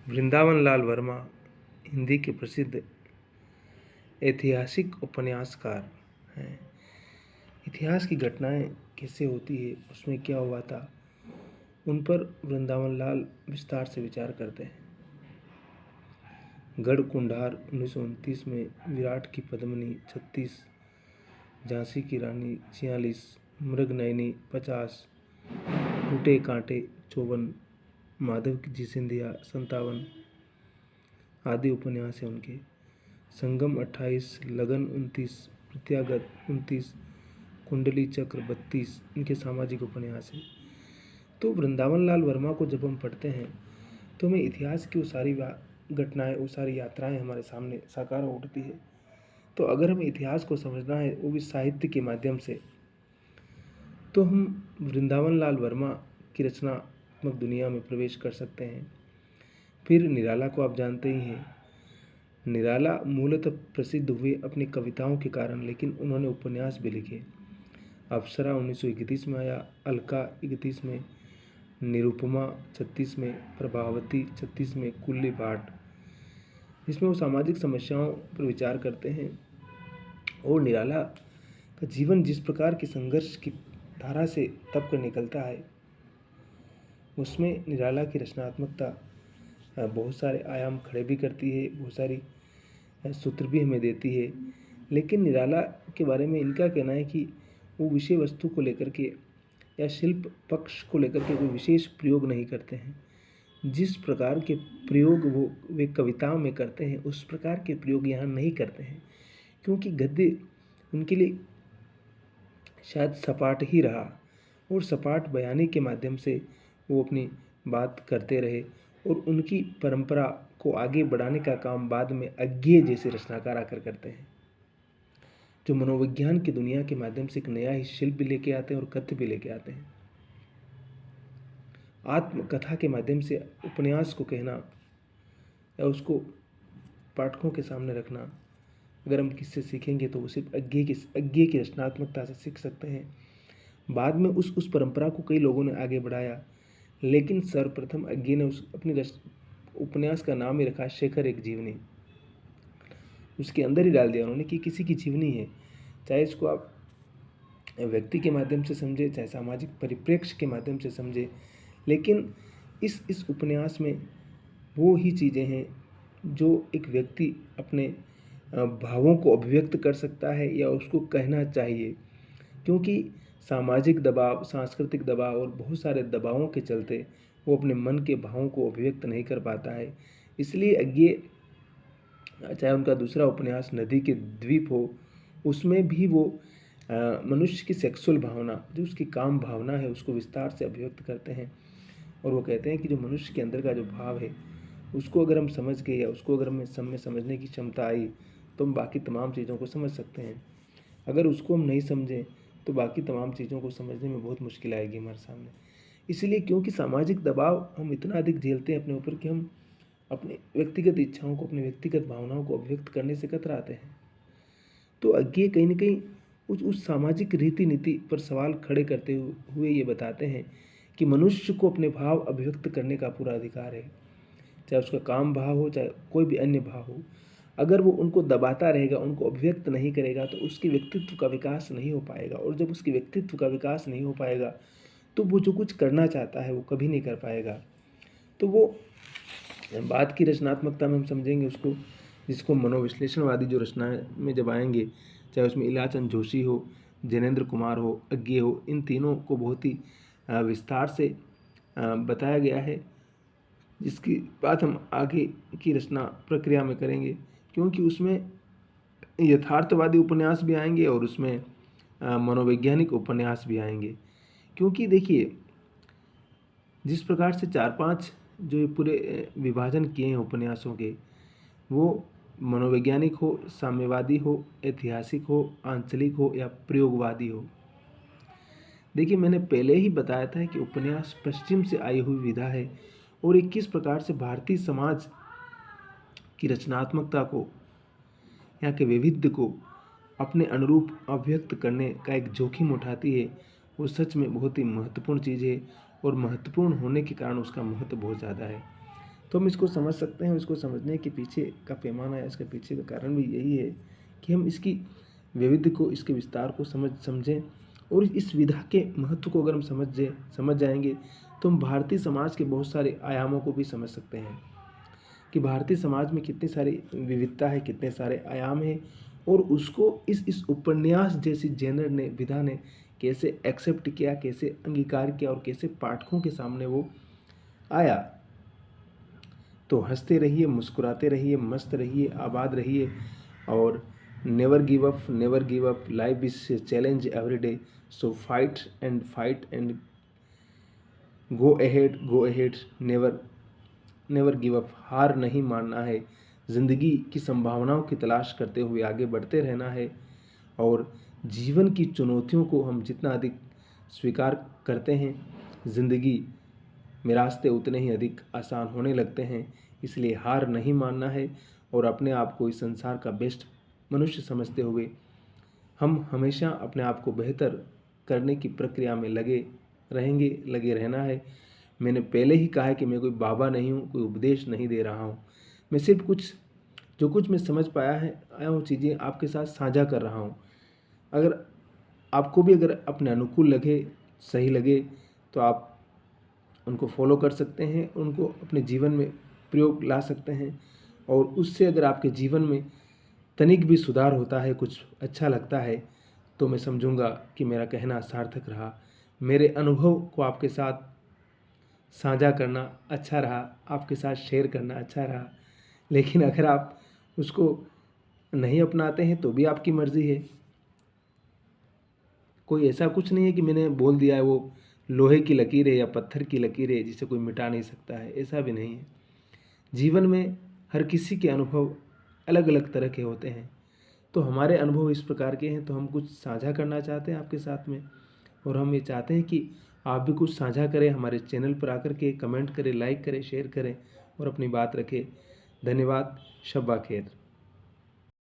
वृंदावन लाल वर्मा हिंदी के प्रसिद्ध ऐतिहासिक उपन्यासकार हैं। इतिहास की घटनाएं कैसे होती है, उसमें क्या हुआ था, उन पर वृंदावन लाल विस्तार से विचार करते हैं। गढ़ कुंडार 1929 में, विराट की पद्मिनी 36, झांसी की रानी 46, मृगनयनी 50, टूटे कांटे 54, माधव जी सिंधिया 57 आदि उपन्यास हैं उनके। संगम 28, लगन 29, प्रत्यागत 29, कुंडली चक्र 32 इनके सामाजिक उपन्यास हैं। तो वृंदावन लाल वर्मा को जब हम पढ़ते हैं तो हमें इतिहास की वो सारी घटनाएं, वो सारी यात्राएं हमारे सामने साकार हो उठती है। तो अगर हमें इतिहास को समझना है, वो भी साहित्य के माध्यम से, तो हम वृंदावन लाल वर्मा की रचनात्मक दुनिया में प्रवेश कर सकते हैं। फिर निराला को आप जानते ही हैं। निराला मूलतः प्रसिद्ध हुए अपनी कविताओं के कारण, लेकिन उन्होंने उपन्यास भी लिखे। अप्सरा 1931 में आया, अलका 31 में, निरुपमा 36 में, प्रभावती 36 में, कुल्ली भाट, इसमें वो सामाजिक समस्याओं पर विचार करते हैं। और निराला का जीवन जिस प्रकार की संघर्ष की धारा से तप कर निकलता है, उसमें निराला की रचनात्मकता बहुत सारे आयाम खड़े भी करती है, बहुत सारी सूत्र भी हमें देती है। लेकिन निराला के बारे में इनका कहना है कि वो विषय वस्तु को लेकर के या शिल्प पक्ष को लेकर के कोई विशेष प्रयोग नहीं करते हैं। जिस प्रकार के प्रयोग वे कविताओं में करते हैं, उस प्रकार के प्रयोग यहाँ नहीं करते हैं, क्योंकि गद्य उनके लिए शायद सपाट ही रहा और सपाट बयानी के माध्यम से वो अपनी बात करते रहे। और उनकी परंपरा को आगे बढ़ाने का काम बाद में अज्ञेय जैसे रचनाकार आकर करते हैं, जो मनोविज्ञान की दुनिया के माध्यम से एक नया ही शिल्प भी लेके आते हैं और कथ्य भी लेके आते हैं। आत्मकथा के माध्यम से उपन्यास को कहना या उसको पाठकों के सामने रखना, अगर हम किससे सीखेंगे तो वो सिर्फ अज्ञेय की रचनात्मकता से सीख सकते हैं। बाद में उस परंपरा को कई लोगों ने आगे बढ़ाया, लेकिन सर्वप्रथम अज्ञेय ने अपनी उपन्यास का नाम ही रखा शेखर एक जीवनी। उसके अंदर ही डाल दिया उन्होंने कि किसी की जीवनी है, चाहे इसको आप व्यक्ति के माध्यम से समझे, चाहे सामाजिक परिप्रेक्ष्य के माध्यम से समझे, लेकिन इस उपन्यास में वो ही चीज़ें हैं जो एक व्यक्ति अपने भावों को अभिव्यक्त कर सकता है या उसको कहना चाहिए। क्योंकि सामाजिक दबाव, सांस्कृतिक दबाव और बहुत सारे दबावों के चलते वो अपने मन के भावों को अभिव्यक्त नहीं कर पाता है। इसलिए अज्ञेय, चाहे उनका दूसरा उपन्यास नदी के द्वीप हो, उसमें भी वो मनुष्य की सेक्सुअल भावना, जो उसकी काम भावना है, उसको विस्तार से अभिव्यक्त करते हैं। और वो कहते हैं कि जो मनुष्य के अंदर का जो भाव है, उसको अगर हम समझ गए या उसको अगर हमें समझने की क्षमता आई तो हम बाकी तमाम चीज़ों को समझ सकते हैं। अगर उसको हम नहीं समझें तो बाकी तमाम चीज़ों को समझने में बहुत मुश्किल आएगी हमारे सामने। इसलिए क्योंकि सामाजिक दबाव हम इतना अधिक झेलते हैं अपने ऊपर कि हम अपने व्यक्तिगत इच्छाओं को, अपने व्यक्तिगत भावनाओं को अभिव्यक्त करने से कतराते हैं। तो अज्ञेय कहीं न कहीं उस सामाजिक रीति नीति पर सवाल खड़े करते हुए ये बताते हैं कि मनुष्य को अपने भाव अभिव्यक्त करने का पूरा अधिकार है, चाहे उसका काम भाव हो, चाहे कोई भी अन्य भाव हो। अगर वो उनको दबाता रहेगा, उनको अभिव्यक्त नहीं करेगा, तो उसके व्यक्तित्व का विकास नहीं हो पाएगा। और जब उसके व्यक्तित्व का विकास नहीं हो पाएगा तो वो जो कुछ करना चाहता है वो कभी नहीं कर पाएगा। तो वो बात की रचनात्मकता में हम समझेंगे उसको, जिसको मनोविश्लेषणवादी जो रचनाएं में जब आएंगे, चाहे उसमें इलाचंद जोशी हो, जैनेन्द्र कुमार हो, अज्ञेय हो, इन तीनों को बहुत ही विस्तार से बताया गया है, जिसकी बात हम आगे की रचना प्रक्रिया में करेंगे। क्योंकि उसमें यथार्थवादी उपन्यास भी आएंगे और उसमें मनोवैज्ञानिक उपन्यास भी आएंगे। क्योंकि देखिए, जिस प्रकार से 4-5 जो ये पूरे विभाजन किए हैं उपन्यासों के, वो मनोवैज्ञानिक हो, साम्यवादी हो, ऐतिहासिक हो, आंचलिक हो या प्रयोगवादी हो। देखिए, मैंने पहले ही बताया था कि उपन्यास पश्चिम से आई हुई विधा है और एक किस प्रकार से भारतीय समाज की रचनात्मकता को, यहाँ के वैविध्य को अपने अनुरूप अभिव्यक्त करने का एक जोखिम उठाती है। वो सच में बहुत ही महत्वपूर्ण चीज़ है और महत्वपूर्ण होने के कारण उसका महत्व बहुत ज़्यादा है। तो हम इसको समझ सकते हैं। इसको समझने के पीछे का पैमाना या इसके पीछे का कारण भी यही है कि हम इसकी विविध को, इसके विस्तार को समझें और इस विधा के महत्व को अगर हम समझ जाएंगे तो हम भारतीय समाज के बहुत सारे आयामों को भी समझ सकते हैं कि भारतीय समाज में कितनी सारी विविधता है, कितने सारे आयाम हैं और उसको इस उपन्यास जैसी जेनर ने, विधा ने कैसे एक्सेप्ट किया, कैसे अंगीकार किया और कैसे पाठकों के सामने वो आया। तो हंसते रहिए, मुस्कुराते रहिए, मस्त रहिए, आबाद रहिए और never give up, life is challenge every day, so fight and go ahead, never give up, हार नहीं मानना है, ज़िंदगी की संभावनाओं की तलाश करते हुए आगे बढ़ते रहना है और जीवन की चुनौतियों को हम जितना अधिक स्वीकार करते हैं, ज़िंदगी में रास्ते उतने ही अधिक आसान होने लगते हैं। इसलिए हार नहीं मानना है और अपने आप को इस संसार का बेस्ट मनुष्य समझते हुए हम हमेशा अपने आप को बेहतर करने की प्रक्रिया में लगे रहना है। मैंने पहले ही कहा है कि मैं कोई बाबा नहीं हूँ, कोई उपदेश नहीं दे रहा हूँ। मैं सिर्फ जो कुछ मैं समझ आया हूँ चीज़ें आपके साथ साझा कर रहा हूँ। अगर आपको भी अगर अपने अनुकूल लगे, सही लगे तो आप उनको फॉलो कर सकते हैं, उनको अपने जीवन में प्रयोग ला सकते हैं और उससे अगर आपके जीवन में तनिक भी सुधार होता है, कुछ अच्छा लगता है, तो मैं समझूंगा कि मेरा कहना सार्थक रहा। मेरे अनुभव को आपके साथ साझा करना अच्छा रहा, आपके साथ शेयर करना अच्छा रहा। लेकिन अगर आप उसको नहीं अपनाते हैं तो भी आपकी मर्ज़ी है। कोई ऐसा कुछ नहीं है कि मैंने बोल दिया है वो लोहे की लकीर है या पत्थर की लकीर है जिसे कोई मिटा नहीं सकता है, ऐसा भी नहीं है। जीवन में हर किसी के अनुभव अलग अलग तरह के होते हैं। तो हमारे अनुभव इस प्रकार के हैं, तो हम कुछ साझा करना चाहते हैं आपके साथ में और हम ये चाहते हैं कि आप भी कुछ साझा करें, हमारे चैनल पर आकर के कमेंट करें, लाइक करें, शेयर करें और अपनी बात रखें। धन्यवाद। शब्बा खैर।